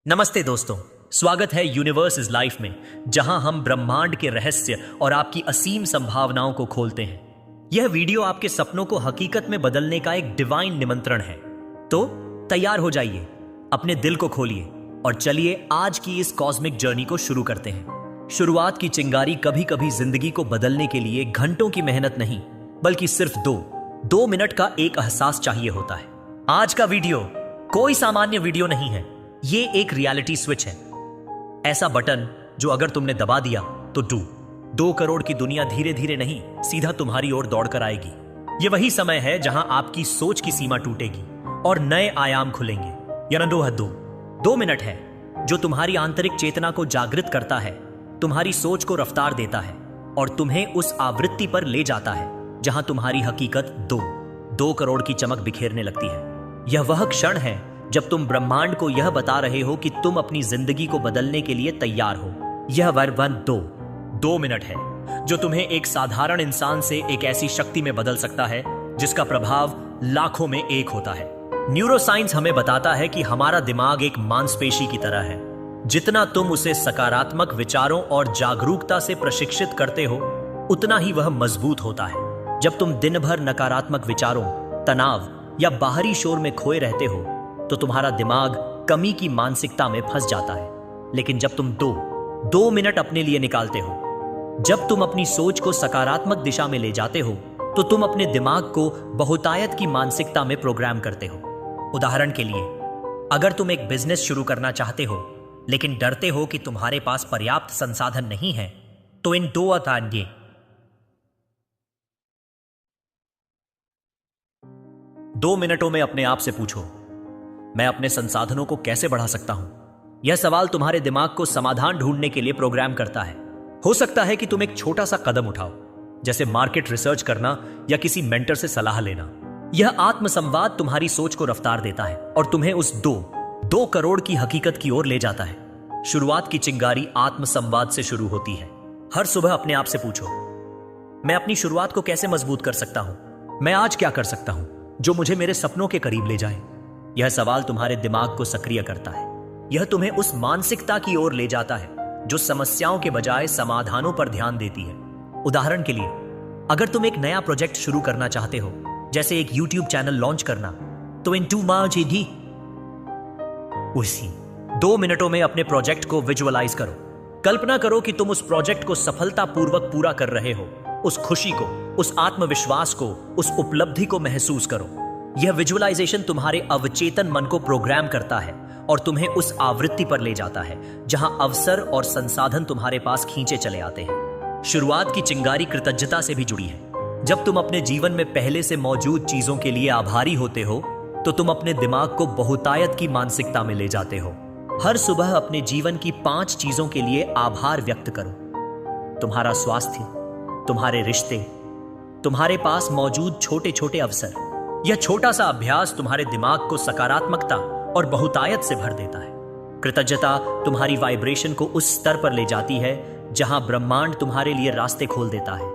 नमस्ते दोस्तों, स्वागत है यूनिवर्स इज लाइफ में, जहां हम ब्रह्मांड के रहस्य और आपकी असीम संभावनाओं को खोलते हैं। यह वीडियो आपके सपनों को हकीकत में बदलने का एक डिवाइन निमंत्रण है। तो तैयार हो जाइए, अपने दिल को खोलिए और चलिए आज की इस कॉस्मिक जर्नी को शुरू करते हैं। शुरुआत की चिंगारी कभी कभी जिंदगी को बदलने के लिए घंटों की मेहनत नहीं, बल्कि सिर्फ दो मिनट का एक एहसास चाहिए होता है। आज का वीडियो कोई सामान्य वीडियो नहीं है, ये एक रियलिटी स्विच है। ऐसा बटन जो अगर तुमने दबा दिया तो 2 करोड़ की दुनिया धीरे धीरे नहीं, सीधा तुम्हारी ओर दौड़कर आएगी। ये वही समय है जहां आपकी सोच की सीमा टूटेगी और नए आयाम खुलेंगे। यानी 2 मिनट है जो तुम्हारी आंतरिक चेतना को जागृत करता है, तुम्हारी सोच को रफ्तार देता है और तुम्हें उस आवृत्ति पर ले जाता है जहां तुम्हारी हकीकत 2 करोड़ की चमक बिखेरने लगती है। यह वह क्षण है जब तुम ब्रह्मांड को यह बता रहे हो कि तुम अपनी जिंदगी को बदलने के लिए तैयार हो। यह वर्वन 2 मिनट है जो तुम्हें एक साधारण इंसान से एक ऐसी शक्ति में बदल सकता है जिसका प्रभाव लाखों में एक होता है। न्यूरोसाइंस हमें बताता है कि हमारा दिमाग एक मांसपेशी की तरह है। जितना तुम उसे सकारात्मक विचारों और जागरूकता से प्रशिक्षित करते हो, उतना ही वह मजबूत होता है। जब तुम दिन भर नकारात्मक विचारों, तनाव या बाहरी शोर में खोए रहते हो तो तुम्हारा दिमाग कमी की मानसिकता में फंस जाता है। लेकिन जब तुम 2 मिनट अपने लिए निकालते हो, जब तुम अपनी सोच को सकारात्मक दिशा में ले जाते हो, तो तुम अपने दिमाग को बहुतायत की मानसिकता में प्रोग्राम करते हो। उदाहरण के लिए, अगर तुम एक बिजनेस शुरू करना चाहते हो लेकिन डरते हो कि तुम्हारे पास पर्याप्त संसाधन नहीं है, तो इन 2 मिनटों में अपने आप से पूछो, मैं अपने संसाधनों को कैसे बढ़ा सकता हूं? यह सवाल तुम्हारे दिमाग को समाधान ढूंढने के लिए प्रोग्राम करता है। हो सकता है कि तुम एक छोटा सा कदम उठाओ, जैसे मार्केट रिसर्च करना या किसी मेंटर से सलाह लेना। यह आत्मसंवाद तुम्हारी सोच को रफ्तार देता है और तुम्हें उस 2 करोड़ की हकीकत की ओर ले जाता है। शुरुआत की चिंगारी आत्मसंवाद से शुरू होती है। हर सुबह अपने आप से पूछो, मैं अपनी शुरुआत को कैसे मजबूत कर सकता हूं? मैं आज क्या कर सकता हूं जो मुझे मेरे सपनों के करीब ले जाए? यह सवाल तुम्हारे दिमाग को सक्रिय करता है। यह तुम्हें उस मानसिकता की ओर ले जाता है जो समस्याओं के बजाय समाधानों पर ध्यान देती है। उदाहरण के लिए, अगर तुम एक नया प्रोजेक्ट शुरू करना चाहते हो, जैसे एक YouTube चैनल लॉन्च करना, तो इन 2 मिनटों में अपने प्रोजेक्ट को विजुअलाइज करो। कल्पना करो कि तुम उस प्रोजेक्ट को सफलतापूर्वक पूरा कर रहे हो। उस खुशी को, उस आत्मविश्वास को, उस उपलब्धि को महसूस करो। यह विजुअलाइजेशन तुम्हारे अवचेतन मन को प्रोग्राम करता है और तुम्हें उस आवृत्ति पर ले जाता है जहां अवसर और संसाधन तुम्हारे पास खींचे चले आते हैं। शुरुआत की चिंगारी कृतज्ञता से भी जुड़ी है। जब तुम अपने जीवन में पहले से मौजूद चीजों के लिए आभारी होते हो, तो तुम अपने दिमाग को बहुतायत की मानसिकता में ले जाते हो। हर सुबह अपने जीवन की 5 चीजों के लिए आभार व्यक्त करो। तुम्हारा स्वास्थ्य, तुम्हारे रिश्ते, तुम्हारे पास मौजूद छोटे छोटे अवसर। यह छोटा सा अभ्यास तुम्हारे दिमाग को सकारात्मकता और बहुतायत से भर देता है। कृतज्ञता तुम्हारी वाइब्रेशन को उस स्तर पर ले जाती है जहां ब्रह्मांड तुम्हारे लिए रास्ते खोल देता है।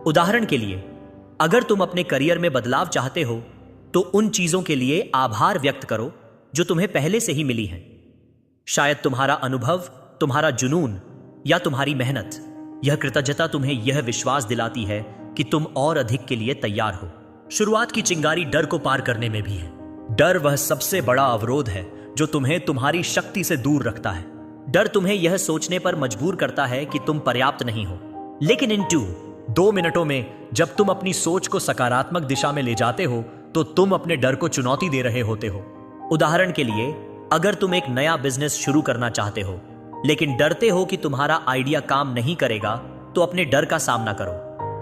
उदाहरण के लिए, अगर तुम अपने करियर में बदलाव चाहते हो, तो उन चीजों के लिए आभार व्यक्त करो जो तुम्हें पहले से ही मिली हैं। शायद तुम्हारा अनुभव, तुम्हारा जुनून या तुम्हारी मेहनत। यह कृतज्ञता तुम्हें यह विश्वास दिलाती है कि तुम और अधिक के लिए तैयार हो। शुरुआत की चिंगारी डर को पार करने में भी है। डर वह सबसे बड़ा अवरोध है जो तुम्हें तुम्हारी शक्ति से दूर रखता है। डर तुम्हें यह सोचने पर मजबूर करता है कि तुम पर्याप्त नहीं हो। लेकिन इन 2 मिनटों में जब तुम अपनी सोच को सकारात्मक दिशा में ले जाते हो, तो तुम अपने डर को चुनौती दे रहे होते हो। उदाहरण के लिए, अगर तुम एक नया बिजनेस शुरू करना चाहते हो लेकिन डरते हो कि तुम्हारा आइडिया काम नहीं करेगा, तो अपने डर का सामना करो।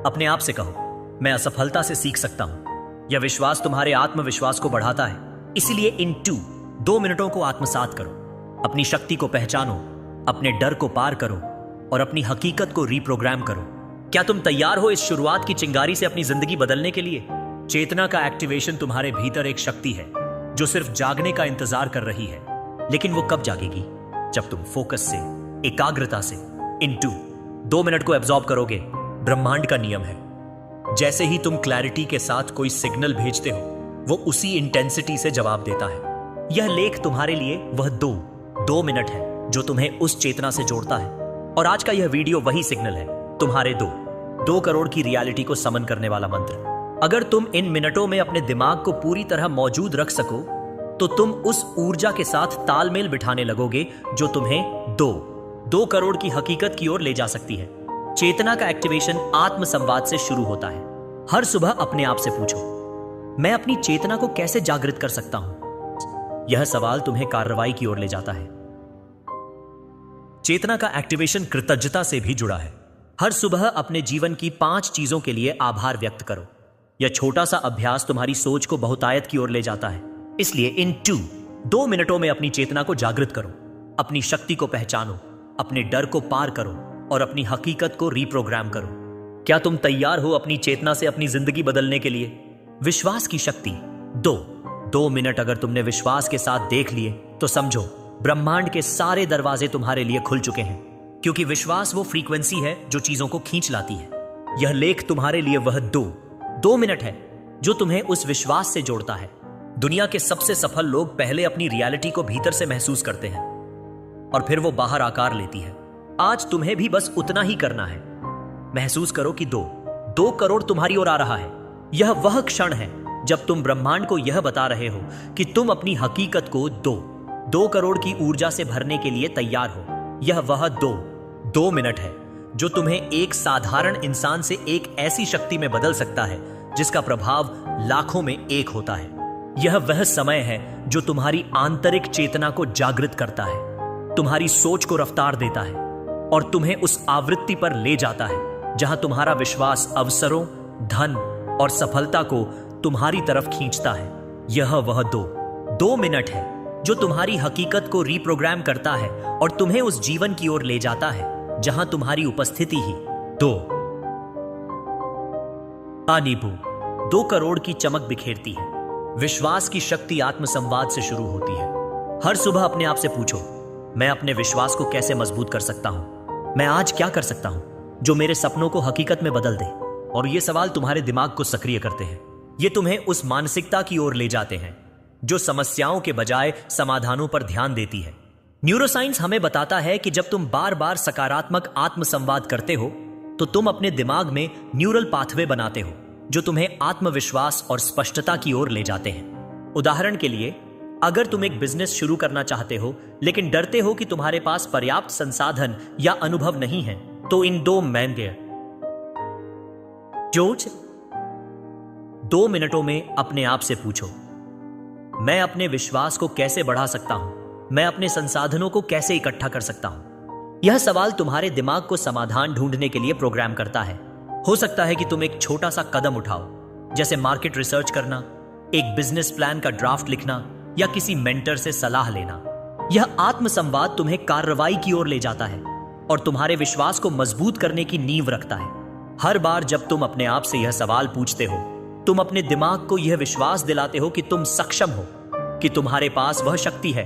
अपने आप से कहो, मैं असफलता से सीख सकता हूं। यह विश्वास तुम्हारे आत्मविश्वास को बढ़ाता है। इसीलिए इन 2 मिनटों को आत्मसात करो। अपनी शक्ति को पहचानो, अपने डर को पार करो और अपनी हकीकत को रीप्रोग्राम करो। क्या तुम तैयार हो इस शुरुआत की चिंगारी से अपनी जिंदगी बदलने के लिए? चेतना का एक्टिवेशन तुम्हारे भीतर एक शक्ति है जो सिर्फ जागने का इंतजार कर रही है। लेकिन वो कब जागेगी? जब तुम फोकस से, एकाग्रता से इन 2 मिनट को एब्जॉर्ब करोगे। ब्रह्मांड का नियम है, जैसे ही तुम क्लैरिटी के साथ कोई सिग्नल भेजते हो, वो उसी इंटेंसिटी से जवाब देता है। यह लेख तुम्हारे लिए वह 2 मिनट है जो तुम्हें उस चेतना से जोड़ता है। और आज का यह वीडियो वही सिग्नल है, तुम्हारे 2 करोड़ की रियलिटी को समन करने वाला मंत्र। अगर तुम इन मिनटों में अपने दिमाग को पूरी तरह मौजूद रख सको तो तुम उस ऊर्जा के साथ तालमेल बिठाने लगोगे जो तुम्हें 2 करोड़ की हकीकत की ओर ले जा सकती है। चेतना का एक्टिवेशन आत्म संवाद से शुरू होता है। हर सुबह अपने आप से पूछो, मैं अपनी चेतना को कैसे जागृत कर सकता हूं? यह सवाल तुम्हें कार्रवाई की ओर ले जाता है। चेतना का एक्टिवेशन कृतज्ञता से भी जुड़ा है। हर सुबह अपने जीवन की 5 चीजों के लिए आभार व्यक्त करो। यह छोटा सा अभ्यास तुम्हारी सोच को बहुतायत की ओर ले जाता है। इसलिए इन 2 मिनटों में अपनी चेतना को जागृत करो, अपनी शक्ति को पहचानो, अपने डर को पार करो और अपनी हकीकत को रीप्रोग्राम करो। क्या तुम तैयार हो अपनी चेतना से अपनी जिंदगी बदलने के लिए? विश्वास की शक्ति। 2 मिनट अगर तुमने विश्वास के साथ देख लिए तो समझो ब्रह्मांड के सारे दरवाजे तुम्हारे लिए खुल चुके हैं, क्योंकि विश्वास वो फ्रीक्वेंसी है जो चीजों को खींच लाती है। यह लेख तुम्हारे लिए वह 2 मिनट है जो तुम्हें उस विश्वास से जोड़ता है। दुनिया के सबसे सफल लोग पहले अपनी रियलिटी को भीतर से महसूस करते हैं और फिर वो बाहर आकार लेती है। आज तुम्हें भी बस उतना ही करना है। महसूस करो कि 2 करोड़ तुम्हारी ओर आ रहा है। यह वह क्षण है जब तुम ब्रह्मांड को यह बता रहे हो कि तुम अपनी हकीकत को 2 करोड़ की ऊर्जा से भरने के लिए तैयार हो। यह वह 2 मिनट है जो तुम्हें एक साधारण इंसान से एक ऐसी शक्ति में बदल सकता है जिसका प्रभाव लाखों में एक होता है। यह वह समय है जो तुम्हारी आंतरिक चेतना को जागृत करता है, तुम्हारी सोच को रफ्तार देता है और तुम्हें उस आवृत्ति पर ले जाता है जहां तुम्हारा विश्वास अवसरों, धन और सफलता को तुम्हारी तरफ खींचता है। यह वह 2 मिनट है जो तुम्हारी हकीकत को रीप्रोग्राम करता है और तुम्हें उस जीवन की ओर ले जाता है जहां तुम्हारी उपस्थिति ही 2 करोड़ की चमक बिखेरती है। विश्वास की शक्ति आत्मसंवाद से शुरू होती है। हर सुबह अपने आप से पूछो, मैं अपने विश्वास को कैसे मजबूत कर सकता हूं? मैं आज क्या कर सकता हूं जो मेरे सपनों को हकीकत में बदल दे? और ये सवाल तुम्हारे दिमाग को सक्रिय करते हैं। ये तुम्हें उस मानसिकता की ओर ले जाते हैं जो समस्याओं के बजाय समाधानों पर ध्यान देती है। न्यूरोसाइंस हमें बताता है कि जब तुम बार बार सकारात्मक आत्मसंवाद करते हो तो तुम अपने दिमाग में न्यूरल पाथवे बनाते हो जो तुम्हें आत्मविश्वास और स्पष्टता की ओर ले जाते हैं। उदाहरण के लिए, अगर तुम एक बिजनेस शुरू करना चाहते हो लेकिन डरते हो कि तुम्हारे पास पर्याप्त संसाधन या अनुभव नहीं है, तो इन 2 मिनटों में अपने आप से पूछो, मैं अपने विश्वास को कैसे बढ़ा सकता हूं? मैं अपने संसाधनों को कैसे इकट्ठा कर सकता हूं? यह सवाल तुम्हारे दिमाग को समाधान ढूंढने के लिए प्रोग्राम करता है। हो सकता है कि तुम एक छोटा सा कदम उठाओ, जैसे मार्केट रिसर्च करना, एक बिजनेस प्लान का ड्राफ्ट लिखना या किसी मेंटर से सलाह लेना। यह आत्मसंवाद तुम्हें कार्रवाई की ओर ले जाता है और तुम्हारे विश्वास को मजबूत करने की नींव रखता है। हर बार जब तुम अपने आप से यह सवाल पूछते हो, तुम अपने दिमाग को यह विश्वास दिलाते हो कि तुम सक्षम हो, कि तुम्हारे पास वह शक्ति है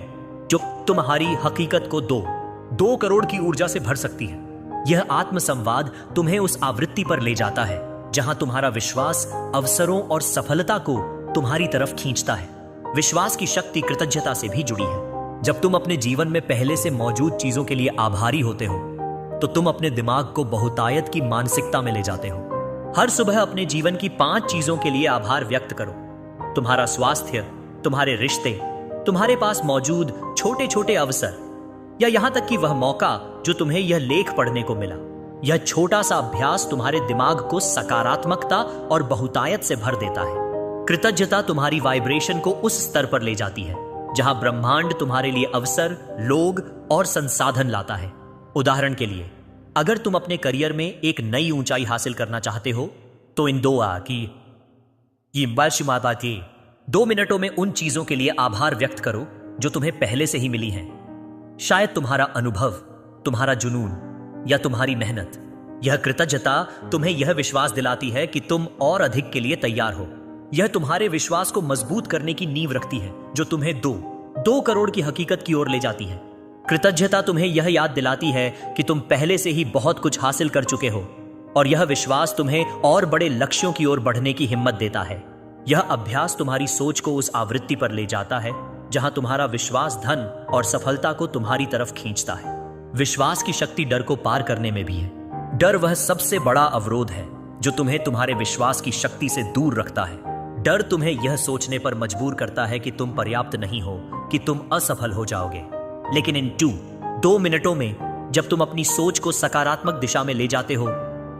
जो तुम्हारी हकीकत को 2 करोड़ की ऊर्जा से भर सकती है। यह आत्मसंवाद तुम्हें उस आवृत्ति पर ले जाता है जहां तुम्हारा विश्वास अवसरों और सफलता को तुम्हारी तरफ खींचता है। विश्वास की शक्ति कृतज्ञता से भी जुड़ी है। जब तुम अपने जीवन में पहले से मौजूद चीजों के लिए आभारी होते हो तो तुम अपने दिमाग को बहुतायत की मानसिकता में ले जाते हो। हर सुबह अपने जीवन की 5 चीजों के लिए आभार व्यक्त करो। तुम्हारा स्वास्थ्य, तुम्हारे रिश्ते, तुम्हारे पास मौजूद छोटे छोटे अवसर या यहां तक कि वह मौका जो तुम्हें यह लेख पढ़ने को मिला। यह छोटा सा अभ्यास तुम्हारे दिमाग को सकारात्मकता और बहुतायत से भर देता है। कृतज्ञता तुम्हारी वाइब्रेशन को उस स्तर पर ले जाती है जहां ब्रह्मांड तुम्हारे लिए अवसर, लोग और संसाधन लाता है। उदाहरण के लिए, अगर तुम अपने करियर में एक नई ऊंचाई हासिल करना चाहते हो तो इन 2 मिनटों में उन चीजों के लिए आभार व्यक्त करो जो तुम्हें पहले से ही मिली हैं। शायद तुम्हारा अनुभव, तुम्हारा जुनून या तुम्हारी मेहनत। यह कृतज्ञता तुम्हें यह विश्वास दिलाती है कि तुम और अधिक के लिए तैयार हो। यह तुम्हारे विश्वास को मजबूत करने की नींव रखती है जो तुम्हें 2 करोड़ की हकीकत की ओर ले जाती है। कृतज्ञता तुम्हें यह याद दिलाती है कि तुम पहले से ही बहुत कुछ हासिल कर चुके हो और यह विश्वास तुम्हें और बड़े लक्ष्यों की ओर बढ़ने की हिम्मत देता है। यह अभ्यास तुम्हारी सोच को उस आवृत्ति पर ले जाता है जहां तुम्हारा विश्वास धन और सफलता को तुम्हारी तरफ खींचता है। विश्वास की शक्ति डर को पार करने में भी है। डर वह सबसे बड़ा अवरोध है जो तुम्हें तुम्हारे विश्वास की शक्ति से दूर रखता है। डर तुम्हें यह सोचने पर मजबूर करता है कि तुम पर्याप्त नहीं हो, कि तुम असफल हो जाओगे। लेकिन इन 2 मिनटों में जब तुम अपनी सोच को सकारात्मक दिशा में ले जाते हो,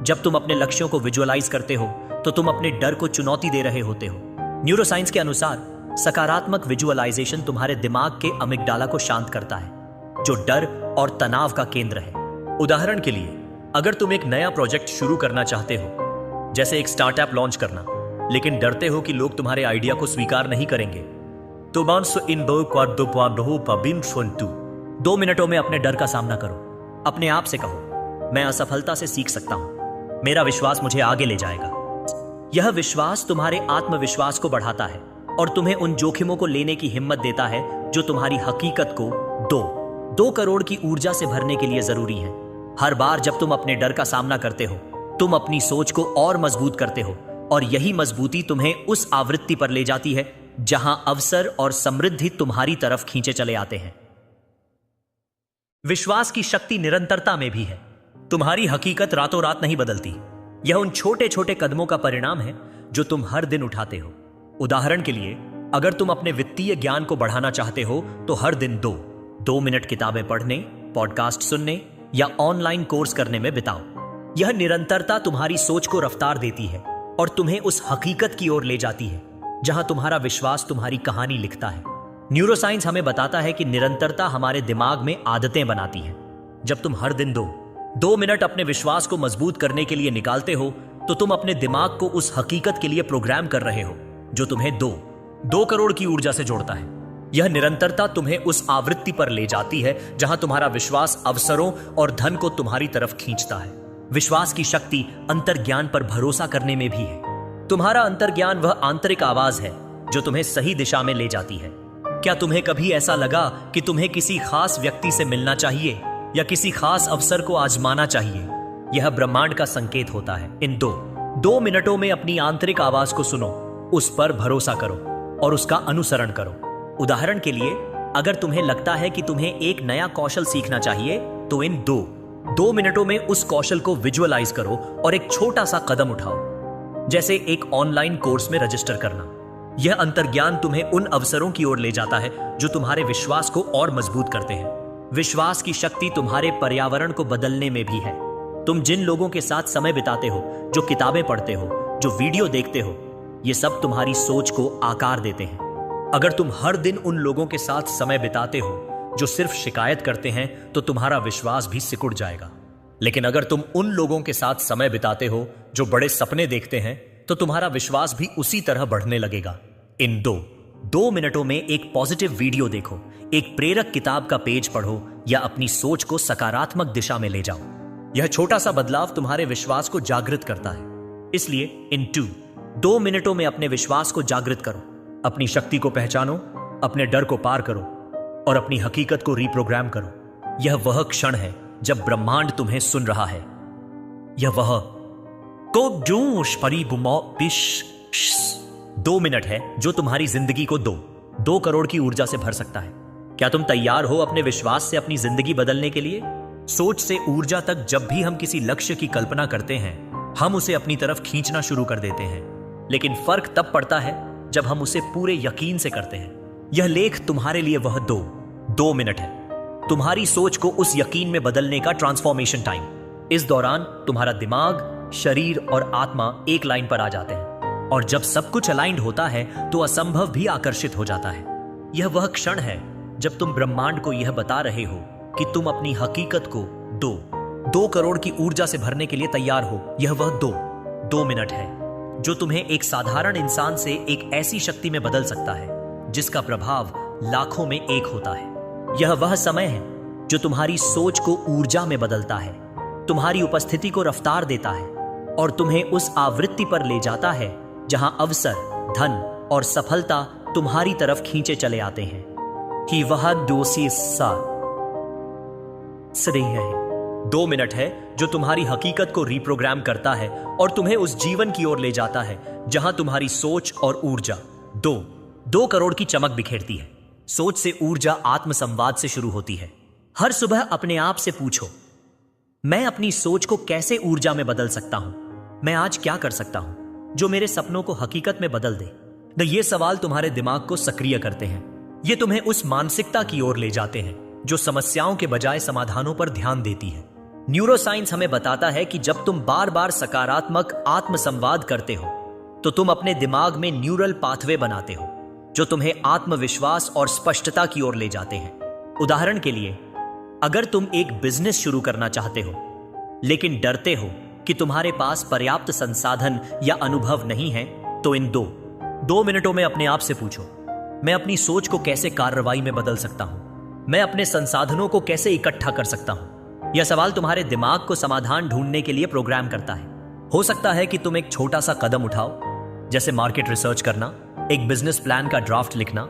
जब तुम अपने लक्ष्यों को विजुअलाइज करते हो, तो तुम अपने डर को चुनौती दे रहे होते हो। न्यूरोसाइंस के अनुसार सकारात्मक विजुअलाइजेशन तुम्हारे दिमाग के अमिगडाला को शांत करता है, जो डर और तनाव का केंद्र है। उदाहरण के लिए, अगर तुम एक नया प्रोजेक्ट शुरू करना चाहते हो, जैसे एक स्टार्टअप लॉन्च करना, लेकिन डरते हो कि लोग तुम्हारे आइडिया को स्वीकार नहीं करेंगे, तो 2 मिनटों में अपने डर का सामना करो। अपने आप से कहो, मैं असफलता से सीख सकता हूं, मेरा विश्वास मुझे आगे ले जाएगा। यह विश्वास तुम्हारे आत्मविश्वास को बढ़ाता है और तुम्हें उन जोखिमों को लेने की हिम्मत देता है जो तुम्हारी हकीकत को 2 करोड़ की ऊर्जा से भरने के लिए जरूरी है। हर बार जब तुम अपने डर का सामना करते हो, तुम अपनी सोच को और मजबूत करते हो, और यही मजबूती तुम्हें उस आवृत्ति पर ले जाती है जहां अवसर और समृद्धि तुम्हारी तरफ खींचे चले आते हैं। विश्वास की शक्ति निरंतरता में भी है। तुम्हारी हकीकत रातों रात नहीं बदलती। यह उन छोटे छोटे कदमों का परिणाम है जो तुम हर दिन उठाते हो। उदाहरण के लिए, अगर तुम अपने वित्तीय ज्ञान को बढ़ाना चाहते हो, तो हर दिन 2 मिनट किताबें पढ़ने, पॉडकास्ट सुनने या ऑनलाइन कोर्स करने में बिताओ। यह निरंतरता तुम्हारी सोच को रफ्तार देती है और तुम्हें उस हकीकत की ओर ले जाती है जहां तुम्हारा विश्वास तुम्हारी कहानी लिखता है। न्यूरोसाइंस हमें बताता है कि निरंतरता हमारे दिमाग में आदतें बनाती है। जब तुम हर दिन 2 मिनट अपने विश्वास को मजबूत करने के लिए निकालते हो, तो तुम अपने दिमाग को उस हकीकत के लिए प्रोग्राम कर रहे हो जो तुम्हें 2 करोड़ की ऊर्जा से जोड़ता है। यह निरंतरता तुम्हें उस आवृत्ति पर ले जाती है जहां तुम्हारा विश्वास अवसरों और धन को तुम्हारी तरफ खींचता है। विश्वास की शक्ति अंतर्ज्ञान पर भरोसा करने में भी है। तुम्हारा अंतर्ज्ञान वह आंतरिक आवाज है जो तुम्हें सही दिशा में ले जाती है। क्या तुम्हें कभी ऐसा लगा कि तुम्हें किसी खास व्यक्ति से मिलना चाहिए या किसी खास अवसर को आजमाना चाहिए? यह ब्रह्मांड का संकेत होता है। इन 2 मिनटों में अपनी आंतरिक आवाज को सुनो, उस पर भरोसा करो और उसका अनुसरण करो। उदाहरण के लिए, अगर तुम्हें लगता है कि तुम्हें एक नया कौशल सीखना चाहिए, तो इन 2 मिनटों में उस कौशल को विजुअलाइज करो और एक छोटा सा कदम उठाओ, जैसे एक ऑनलाइन कोर्स में रजिस्टर करना। यह अंतर्ज्ञान तुम्हें उन अवसरों की ओर ले जाता है जो तुम्हारे विश्वास को और मजबूत करते हैं। विश्वास की शक्ति तुम्हारे पर्यावरण को बदलने में भी है। तुम जिन लोगों के साथ समय बिताते हो, जो किताबें पढ़ते हो, जो वीडियो देखते हो, ये सब तुम्हारी सोच को आकार देते हैं। अगर तुम हर दिन उन लोगों के साथ समय बिताते हो जो सिर्फ शिकायत करते हैं, तो तुम्हारा विश्वास भी सिकुड़ जाएगा। लेकिन अगर तुम उन लोगों के साथ समय बिताते हो जो बड़े सपने देखते हैं, तो तुम्हारा विश्वास भी उसी तरह बढ़ने लगेगा। इन 2 मिनटों में एक पॉजिटिव वीडियो देखो, एक प्रेरक किताब का पेज पढ़ो या अपनी सोच को सकारात्मक दिशा में ले जाओ। यह छोटा सा बदलाव तुम्हारे विश्वास को जागृत करता है। इसलिए इन 2 मिनटों में अपने विश्वास को जागृत करो, अपनी शक्ति को पहचानो, अपने डर को पार करो और अपनी हकीकत को रीप्रोग्राम करो। यह वह क्षण है जब ब्रह्मांड तुम्हें सुन रहा है। यह वह 2 मिनट है जो तुम्हारी जिंदगी को 2 करोड़ की ऊर्जा से भर सकता है। क्या तुम तैयार हो अपने विश्वास से अपनी जिंदगी बदलने के लिए? सोच से ऊर्जा तक जब भी हम किसी लक्ष्य की कल्पना करते हैं, हम उसे अपनी तरफ खींचना शुरू कर देते हैं। लेकिन फर्क तब पड़ता है जब हम उसे पूरे यकीन से करते हैं। यह लेख तुम्हारे लिए वह 2 मिनट है, तुम्हारी सोच को उस यकीन में बदलने का ट्रांसफॉर्मेशन टाइम। इस दौरान तुम्हारा दिमाग, शरीर और आत्मा एक लाइन पर आ जाते हैं, और जब सब कुछ अलाइंड होता है तो असंभव भी आकर्षित हो जाता है। यह वह क्षण है जब तुम ब्रह्मांड को यह बता रहे हो कि तुम अपनी हकीकत को 2 करोड़ की ऊर्जा से भरने के लिए तैयार हो। यह वह 2 मिनट है जो तुम्हें एक साधारण इंसान से एक ऐसी शक्ति में बदल सकता है जिसका प्रभाव लाखों में एक होता है। यह वह समय है जो तुम्हारी सोच को ऊर्जा में बदलता है, तुम्हारी उपस्थिति को रफ्तार देता है और तुम्हें उस आवृत्ति पर ले जाता है जहां अवसर, धन और सफलता तुम्हारी तरफ खींचे चले आते हैं। कि वह 2 मिनट है जो तुम्हारी हकीकत को रीप्रोग्राम करता है और तुम्हें उस जीवन की ओर ले जाता है जहां तुम्हारी सोच और ऊर्जा 2 करोड़ की चमक बिखेरती है। सोच से ऊर्जा आत्मसंवाद से शुरू होती है। हर सुबह अपने आप से पूछो, मैं अपनी सोच को कैसे ऊर्जा में बदल सकता हूं? मैं आज क्या कर सकता हूं जो मेरे सपनों को हकीकत में बदल दे? ये सवाल तुम्हारे दिमाग को सक्रिय करते हैं। ये तुम्हें उस मानसिकता की ओर ले जाते हैं जो समस्याओं के बजाय समाधानों पर ध्यान देती है। न्यूरोसाइंस हमें बताता है कि जब तुम बार बार सकारात्मक आत्मसंवाद करते हो तो तुम अपने दिमाग में न्यूरल पाथवे बनाते हो जो तुम्हें आत्मविश्वास और स्पष्टता की ओर ले जाते हैं। उदाहरण के लिए, अगर तुम एक बिजनेस शुरू करना चाहते हो लेकिन डरते हो कि तुम्हारे पास पर्याप्त संसाधन या अनुभव नहीं है, तो इन दो मिनटों में अपने आप से पूछो, मैं अपनी सोच को कैसे कार्रवाई में बदल सकता हूं? मैं अपने संसाधनों को कैसे इकट्ठा कर सकता हूं? यह सवाल तुम्हारे दिमाग को समाधान ढूंढने के लिए प्रोग्राम करता है। हो सकता है कि तुम एक छोटा सा कदम उठाओ, जैसे मार्केट रिसर्च करना, एक बिजनेस प्लान का ड्राफ्ट लिखना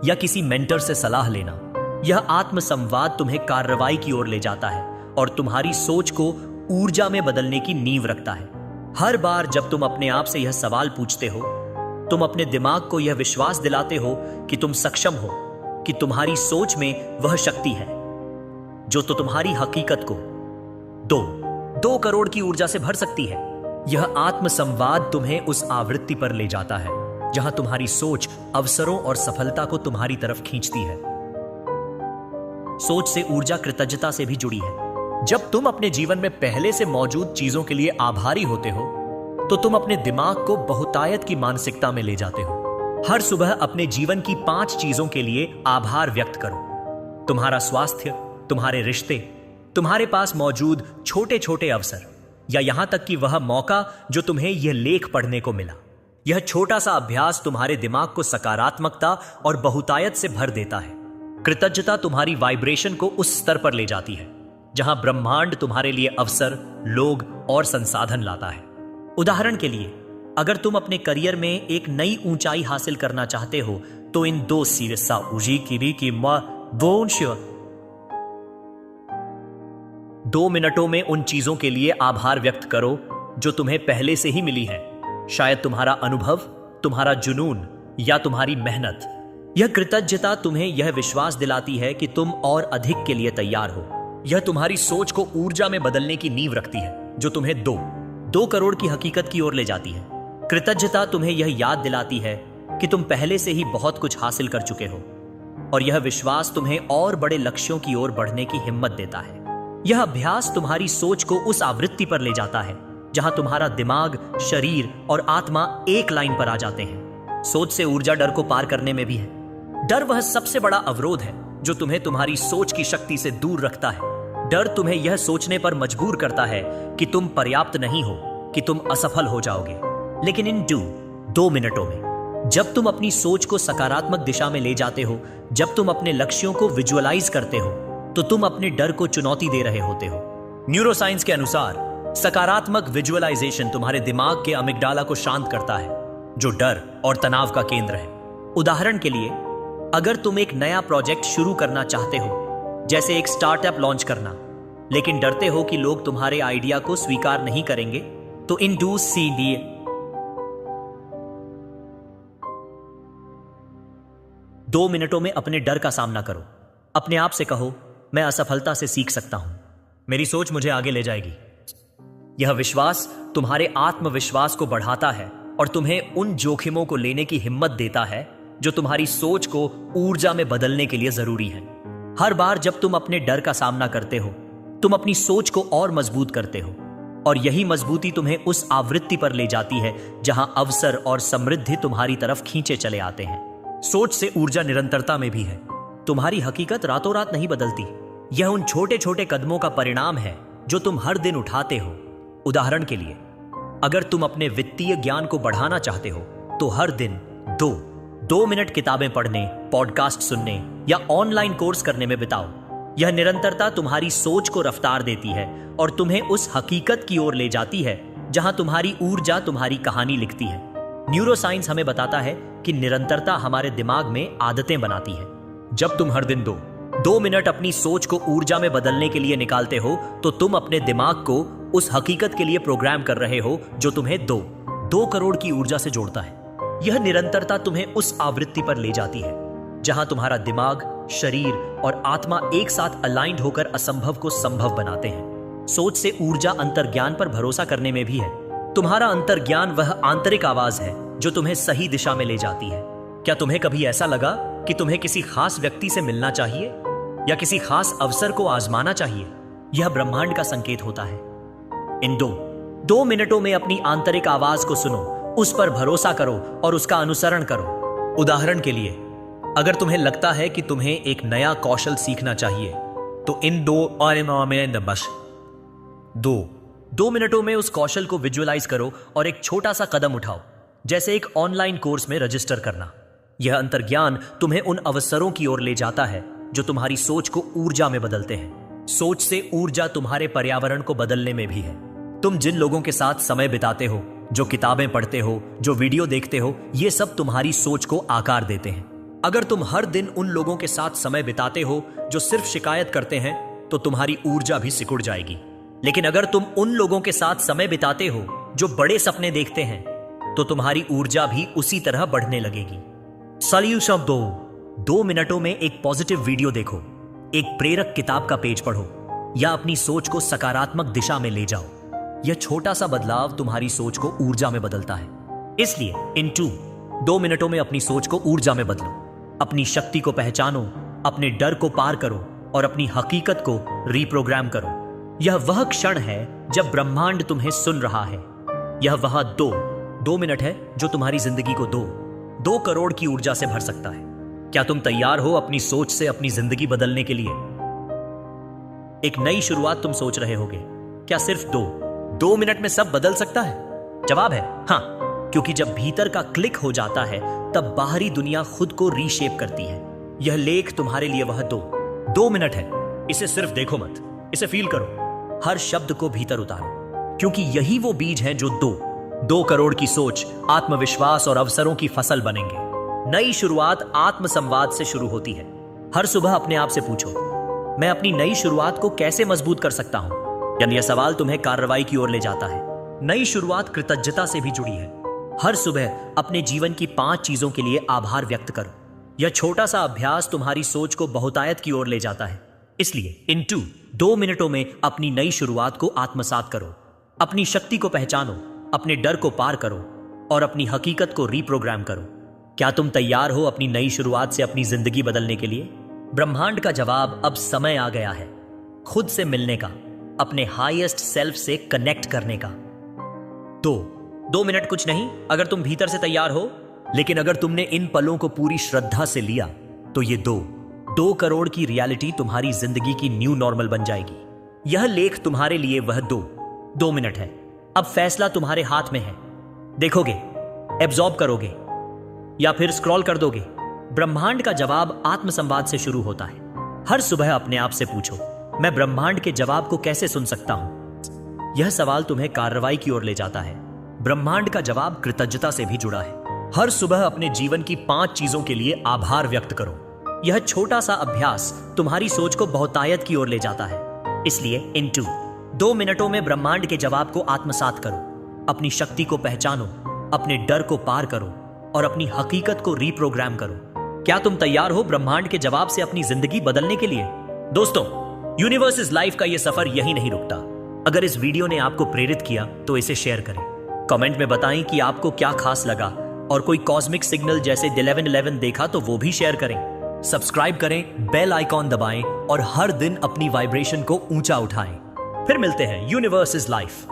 या किसी मेंटर से सलाह लेना। यह आत्मसंवाद तुम्हें कार्रवाई की ओर ले जाता है और तुम्हारी सोच को ऊर्जा में बदलने की नींव रखता है। हर बार जब तुम अपने आप से यह सवाल पूछते हो, तुम अपने दिमाग को यह विश्वास दिलाते हो कि तुम सक्षम हो, कि तुम्हारी सोच में वह शक्ति है जो तो तुम्हारी हकीकत को 2 करोड़ की ऊर्जा से भर सकती है। यह आत्मसंवाद तुम्हें उस आवृत्ति पर ले जाता है जहां तुम्हारी सोच अवसरों और सफलता को तुम्हारी तरफ खींचती है। सोच से ऊर्जा कृतज्ञता से भी जुड़ी है। जब तुम अपने जीवन में पहले से मौजूद चीजों के लिए आभारी होते हो तो तुम अपने दिमाग को बहुतायत की मानसिकता में ले जाते हो। हर सुबह अपने जीवन की 5 चीजों के लिए आभार व्यक्त करो। तुम्हारा स्वास्थ्य, तुम्हारे रिश्ते, तुम्हारे पास मौजूद छोटे छोटे अवसर, या यहां तक कि वह मौका जो तुम्हें यह लेख पढ़ने को मिला। यह छोटा सा अभ्यास तुम्हारे दिमाग को सकारात्मकता और बहुतायत से भर देता है। कृतज्ञता तुम्हारी वाइब्रेशन को उस स्तर पर ले जाती है जहां ब्रह्मांड तुम्हारे लिए अवसर, लोग और संसाधन लाता है। उदाहरण के लिए, अगर तुम अपने करियर में एक नई ऊंचाई हासिल करना चाहते हो तो इन 2 मिनटों में उन चीजों के लिए आभार व्यक्त करो जो तुम्हें पहले से ही मिली है। शायद तुम्हारा अनुभव, तुम्हारा जुनून या तुम्हारी मेहनत। यह कृतज्ञता तुम्हें यह विश्वास दिलाती है कि तुम और अधिक के लिए तैयार हो। यह तुम्हारी सोच को ऊर्जा में बदलने की नींव रखती है जो तुम्हें 2 करोड़ की हकीकत की ओर ले जाती है। कृतज्ञता तुम्हें यह याद दिलाती है कि तुम पहले से ही बहुत कुछ हासिल कर चुके हो और यह विश्वास तुम्हें और बड़े लक्ष्यों की ओर बढ़ने की हिम्मत देता है। यह अभ्यास तुम्हारी सोच को उस आवृत्ति पर ले जाता है जहां तुम्हारा दिमाग, शरीर और आत्मा एक लाइन पर आ जाते हैं। सोच से ऊर्जा डर को पार करने में भी है। डर वह सबसे बड़ा अवरोध है जो तुम्हें तुम्हारी सोच की शक्ति से दूर रखता है। डर तुम्हें यह सोचने पर मजबूर करता है कि तुम पर्याप्त नहीं हो, कि तुम असफल हो जाओगे। लेकिन इन 2 मिनटों में जब तुम अपनी सोच को सकारात्मक दिशा में ले जाते हो, जब तुम अपने लक्ष्यों को विजुअलाइज करते हो, तो तुम अपने डर को चुनौती दे रहे होते हो। न्यूरोसाइंस के अनुसार सकारात्मक विजुअलाइजेशन तुम्हारे दिमाग के अमिगडाला को शांत करता है जो डर और तनाव का केंद्र है। उदाहरण के लिए, अगर तुम एक नया प्रोजेक्ट शुरू करना चाहते हो, जैसे एक स्टार्टअप लॉन्च करना, लेकिन डरते हो कि लोग तुम्हारे आइडिया को स्वीकार नहीं करेंगे, तो इन 2 मिनटों में अपने डर का सामना करो। अपने आप से कहो, मैं असफलता से सीख सकता हूं, मेरी सोच मुझे आगे ले जाएगी। यह विश्वास तुम्हारे आत्मविश्वास को बढ़ाता है और तुम्हें उन जोखिमों को लेने की हिम्मत देता है जो तुम्हारी सोच को ऊर्जा में बदलने के लिए जरूरी है। हर बार जब तुम अपने डर का सामना करते हो, तुम अपनी सोच को और मजबूत करते हो और यही मजबूती तुम्हें उस आवृत्ति पर ले जाती है जहां अवसर और समृद्धि तुम्हारी तरफ खींचे चले आते हैं। सोच से ऊर्जा निरंतरता में भी है। तुम्हारी हकीकत रातों रात नहीं बदलती। यह उन छोटे छोटे कदमों का परिणाम है जो तुम हर दिन उठाते हो। उदाहरण के लिए, अगर तुम अपने वित्तीय ज्ञान को बढ़ाना चाहते हो तो हर दिन 2 मिनट किताबें पढ़ने, पॉडकास्ट सुनने या ऑनलाइन कोर्स करने में बिताओ। यह निरंतरता तुम्हारी सोच को रफ्तार देती है और तुम्हें उस हकीकत की ओर ले जाती है जहां तुम्हारी ऊर्जा तुम्हारी कहानी लिखती है। न्यूरोसाइंस हमें बताता है कि निरंतरता हमारे दिमाग में आदतें बनाती है। जब तुम हर दिन 2 मिनट अपनी सोच को ऊर्जा में बदलने के लिए निकालते हो तो तुम अपने दिमाग को उस हकीकत के लिए प्रोग्राम कर रहे हो जो तुम्हें 2 करोड़ की ऊर्जा से जोड़ता है। यह निरंतरता तुम्हें उस आवृत्ति पर ले जाती है जहां तुम्हारा दिमाग, शरीर और आत्मा एक साथ अलाइंड होकर असंभव को संभव बनाते हैं। सोच से ऊर्जा अंतर्ज्ञान पर भरोसा करने में भी है। तुम्हारा अंतर्ज्ञान वह आंतरिक आवाज है जो तुम्हें सही दिशा में ले जाती है। क्या तुम्हें कभी ऐसा लगा कि तुम्हें किसी खास व्यक्ति से मिलना चाहिए या किसी खास अवसर को आजमाना चाहिए? यह ब्रह्मांड का संकेत होता है। इन दो मिनटों में अपनी आंतरिक आवाज को सुनो, उस पर भरोसा करो और उसका अनुसरण करो। उदाहरण के लिए, अगर तुम्हें लगता है कि तुम्हें एक नया कौशल सीखना चाहिए, तो इन दो मिनटों में उस कौशल को विजुअलाइज करो और एक छोटा सा कदम उठाओ, जैसे एक ऑनलाइन कोर्स में रजिस्टर करना। यह अंतर्ज्ञान तुम्हें उन अवसरों की ओर ले जाता है जो तुम्हारी सोच को ऊर्जा में बदलते हैं। सोच से ऊर्जा तुम्हारे पर्यावरण को बदलने में भी है। तुम जिन लोगों के साथ समय बिताते हो, जो किताबें पढ़ते हो, जो वीडियो देखते हो, ये सब तुम्हारी सोच को आकार देते हैं। अगर तुम हर दिन उन लोगों के साथ समय बिताते हो जो सिर्फ शिकायत करते हैं, तो तुम्हारी ऊर्जा भी सिकुड़ जाएगी। लेकिन अगर तुम उन लोगों के साथ समय बिताते हो जो बड़े सपने देखते हैं, तो तुम्हारी ऊर्जा भी उसी तरह बढ़ने लगेगी। सॉल्यूशन 2 मिनटों में एक पॉजिटिव वीडियो देखो, एक प्रेरक किताब का पेज पढ़ो या अपनी सोच को सकारात्मक दिशा में ले जाओ। यह छोटा सा बदलाव तुम्हारी सोच को ऊर्जा में बदलता है। इसलिए इन 2 मिनटों में अपनी सोच को ऊर्जा में बदलो। अपनी शक्ति को पहचानो, अपने डर को पार करो और अपनी हकीकत को रीप्रोग्राम करो। यह वह क्षण है जब ब्रह्मांड तुम्हें सुन रहा है। यह वह 2 मिनट है जो तुम्हारी जिंदगी को 2 करोड़ की ऊर्जा से भर सकता है। क्या तुम तैयार हो अपनी सोच से अपनी जिंदगी बदलने के लिए? एक नई शुरुआत तुम सोच रहे होगे, क्या सिर्फ 2 मिनट में सब बदल सकता है? जवाब है हां, क्योंकि जब भीतर का क्लिक हो जाता है, तब बाहरी दुनिया खुद को रीशेप करती है। यह लेख तुम्हारे लिए वह 2 मिनट है। इसे सिर्फ देखो मत, इसे फील करो। हर शब्द को भीतर उतारो, क्योंकि यही वो बीज हैं जो 2 करोड़ की सोच, आत्मविश्वास और अवसरों की फसल बनेंगे। नई शुरुआत आत्मसंवाद से शुरू होती है। हर सुबह अपने आप से पूछो, मैं अपनी नई शुरुआत को कैसे मजबूत कर सकता हूं? यानी यह सवाल तुम्हें कार्रवाई की ओर ले जाता है। नई शुरुआत कृतज्ञता से भी जुड़ी है। हर सुबह अपने जीवन की 5 चीजों के लिए आभार व्यक्त करो। यह छोटा सा अभ्यास तुम्हारी सोच को बहुतायत की ओर ले जाता है। इसलिए इन 2 मिनटों में अपनी नई शुरुआत को आत्मसात करो। अपनी शक्ति को पहचानो, अपने डर को पार करो और अपनी हकीकत को रीप्रोग्राम करो। क्या तुम तैयार हो अपनी नई शुरुआत से अपनी जिंदगी बदलने के लिए? ब्रह्मांड का जवाब अब समय आ गया है, खुद से मिलने का, अपने हाईएस्ट सेल्फ से कनेक्ट करने का। 2 मिनट कुछ नहीं अगर तुम भीतर से तैयार हो, लेकिन अगर तुमने इन पलों को पूरी श्रद्धा से लिया, तो ये 2 करोड़ की रियलिटी तुम्हारी जिंदगी की न्यू नॉर्मल बन जाएगी। यह लेख तुम्हारे लिए वह 2 मिनट है। अब फैसला तुम्हारे हाथ में है। देखोगे, एब्जॉर्ब करोगे या फिर स्क्रॉल कर दोगे? ब्रह्मांड का जवाब आत्मसंवाद से शुरू होता है। हर सुबह अपने आप से पूछो, मैं ब्रह्मांड के जवाब को कैसे सुन सकता हूं? यह सवाल तुम्हें कार्रवाई की ओर ले जाता है। ब्रह्मांड का जवाब कृतज्ञता से भी जुड़ा है। हर सुबह अपने जीवन की 5 चीजों के लिए आभार व्यक्त करो। यह छोटा सा अभ्यास तुम्हारी सोच को बहुतायत की ओर ले जाता है। इसलिए इन 2 मिनटों में ब्रह्मांड के जवाब को आत्मसात करो। अपनी शक्ति को पहचानो, अपने डर को पार करो और अपनी हकीकत को रीप्रोग्राम करो। क्या तुम तैयार हो ब्रह्मांड के जवाब से अपनी जिंदगी बदलने के लिए? दोस्तों, यूनिवर्स इज लाइफ का यह सफर यही नहीं रुकता। अगर इस वीडियो ने आपको प्रेरित किया तो इसे शेयर करें। कमेंट में बताएं कि आपको क्या खास लगा, और कोई कॉस्मिक सिग्नल जैसे 1111 देखा तो वो भी शेयर करें। सब्सक्राइब करें, बेल आइकॉन दबाएं और हर दिन अपनी वाइब्रेशन को ऊंचा उठाएं। फिर मिलते हैं। Universe is life.